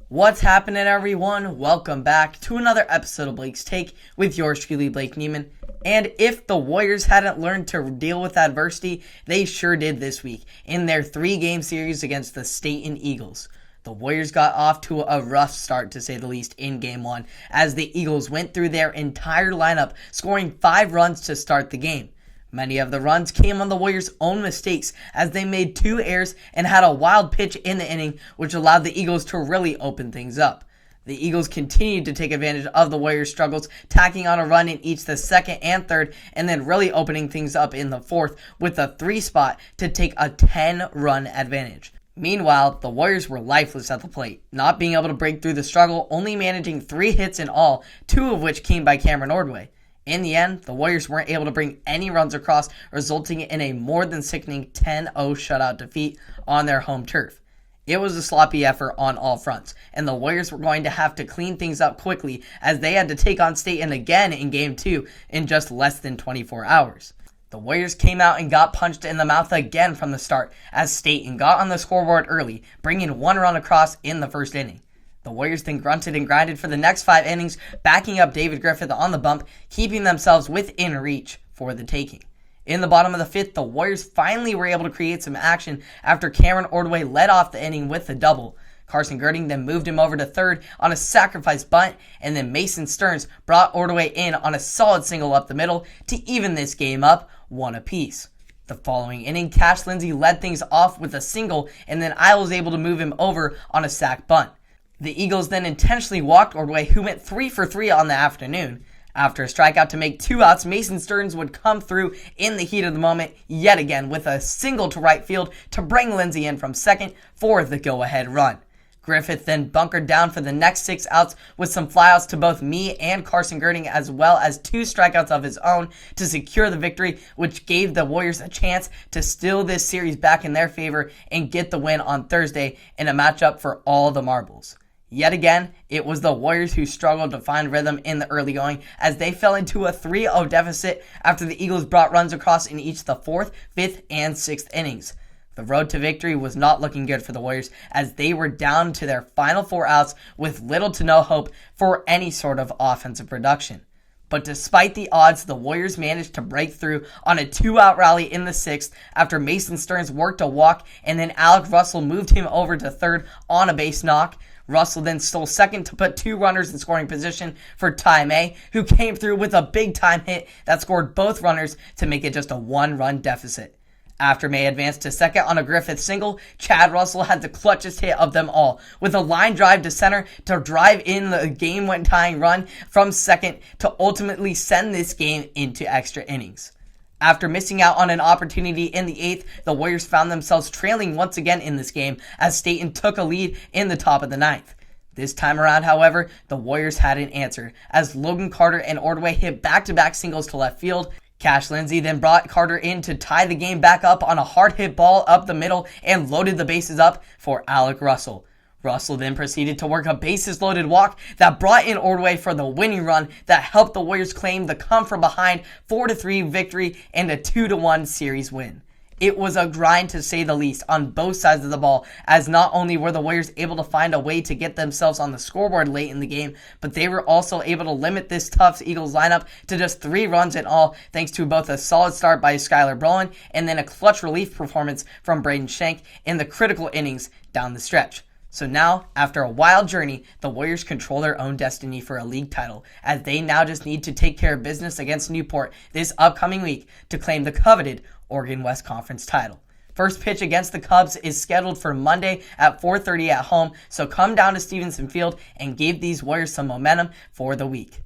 What's happening, everyone? Welcome back to another episode of Blake's Take with yours truly, Blake Neiman. And if the Warriors hadn't learned to deal with adversity, they sure did this week in their 3-game series against the Stayton Eagles. The Warriors got off to a rough start, to say the least, in Game 1, as the Eagles went through their entire lineup, scoring 5 runs to start the game. Many of the runs came on the Warriors' own mistakes, as they made 2 errors and had a wild pitch in the inning, which allowed the Eagles to really open things up. The Eagles continued to take advantage of the Warriors' struggles, tacking on a run in each the second and third, and then really opening things up in the fourth with a 3 spot to take a 10-run advantage. Meanwhile, the Warriors were lifeless at the plate, not being able to break through the struggle, only managing 3 hits in all, 2 of which came by Cameron Ordway. In the end, the Warriors weren't able to bring any runs across, resulting in a more than sickening 10-0 shutout defeat on their home turf. It was a sloppy effort on all fronts, and the Warriors were going to have to clean things up quickly as they had to take on Stayton again in Game 2 in just less than 24 hours. The Warriors came out and got punched in the mouth again from the start as Stayton got on the scoreboard early, bringing 1 run across in the first inning. The Warriors then grunted and grinded for the next 5 innings, backing up David Griffith on the bump, keeping themselves within reach for the taking. In the bottom of the 5th, the Warriors finally were able to create some action after Cameron Ordway led off the inning with a double. Carson Girding then moved him over to third on a sacrifice bunt, and then Mason Stearns brought Ordway in on a solid single up the middle to even this game up 1 apiece. The following inning, Cash Lindsey led things off with a single, and then I was able to move him over on a sac bunt. The Eagles then intentionally walked Ordway, who went 3 for 3 on the afternoon. After a strikeout to make 2 outs, Mason Stearns would come through in the heat of the moment yet again with a single to right field to bring Lindsey in from second for the go-ahead run. Griffith then bunkered down for the next 6 outs with some flyouts to both me and Carson Girding, as well as 2 strikeouts of his own to secure the victory, which gave the Warriors a chance to steal this series back in their favor and get the win on Thursday in a matchup for all the marbles. Yet again, it was the Warriors who struggled to find rhythm in the early going as they fell into a 3-0 deficit after the Eagles brought runs across in each the 4th, 5th, and 6th innings. The road to victory was not looking good for the Warriors as they were down to their final 4 outs with little to no hope for any sort of offensive production. But despite the odds, the Warriors managed to break through on a 2-out rally in the 6th after Mason Stearns worked a walk and then Alec Russell moved him over to third on a base knock. Russell then stole second to put 2 runners in scoring position for Ty May, who came through with a big-time hit that scored both runners to make it just a 1-run deficit. After May advanced to second on a Griffith single, Chad Russell had the clutchest hit of them all, with a line drive to center to drive in the game-tying run from second to ultimately send this game into extra innings. After missing out on an opportunity in the 8th, the Warriors found themselves trailing once again in this game as Stayton took a lead in the top of the 9th. This time around, however, the Warriors had an answer as Logan Carter and Ordway hit back-to-back singles to left field. Cash Lindsey then brought Carter in to tie the game back up on a hard-hit ball up the middle and loaded the bases up for Alec Russell. Russell then proceeded to work a bases-loaded walk that brought in Ordway for the winning run that helped the Warriors claim the come-from-behind 4-3 victory and a 2-1 series win. It was a grind to say the least on both sides of the ball, as not only were the Warriors able to find a way to get themselves on the scoreboard late in the game, but they were also able to limit this tough Eagles lineup to just 3 runs in all, thanks to both a solid start by Skylar Brolin and then a clutch relief performance from Braden Shank in the critical innings down the stretch. So now, after a wild journey, the Warriors control their own destiny for a league title, as they now just need to take care of business against Newport this upcoming week to claim the coveted Oregon West Conference title. First pitch against the Cubs is scheduled for Monday at 4:30 at home, so come down to Stevenson Field and give these Warriors some momentum for the week.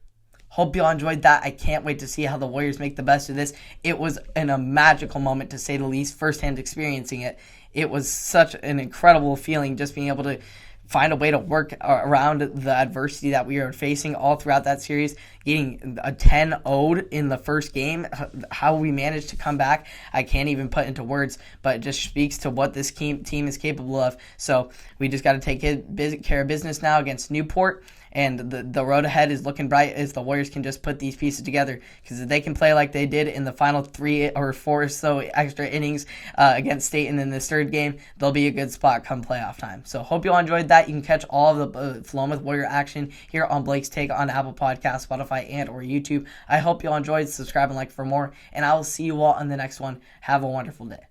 Hope you all enjoyed that. I can't wait to see how the Warriors make the best of this. It was a magical moment, to say the least, firsthand experiencing it. It was such an incredible feeling just being able to find a way to work around the adversity that we were facing all throughout that series, getting a 10-0 in the first game. How we managed to come back, I can't even put into words, but it just speaks to what this team is capable of. So we just got to take care of business now against Newport, and the road ahead is looking bright if the Warriors can just put these pieces together, because if they can play like they did in the final 3 or 4 or so extra innings against Stayton in this third game, they'll be a good spot come playoff time. So hope you all enjoyed that. You can catch all of the Willamette Warrior action here on Blake's Take on Apple Podcasts, Spotify, and or YouTube. I hope you all enjoyed. Subscribe and like for more, and I will see you all on the next one. Have a wonderful day.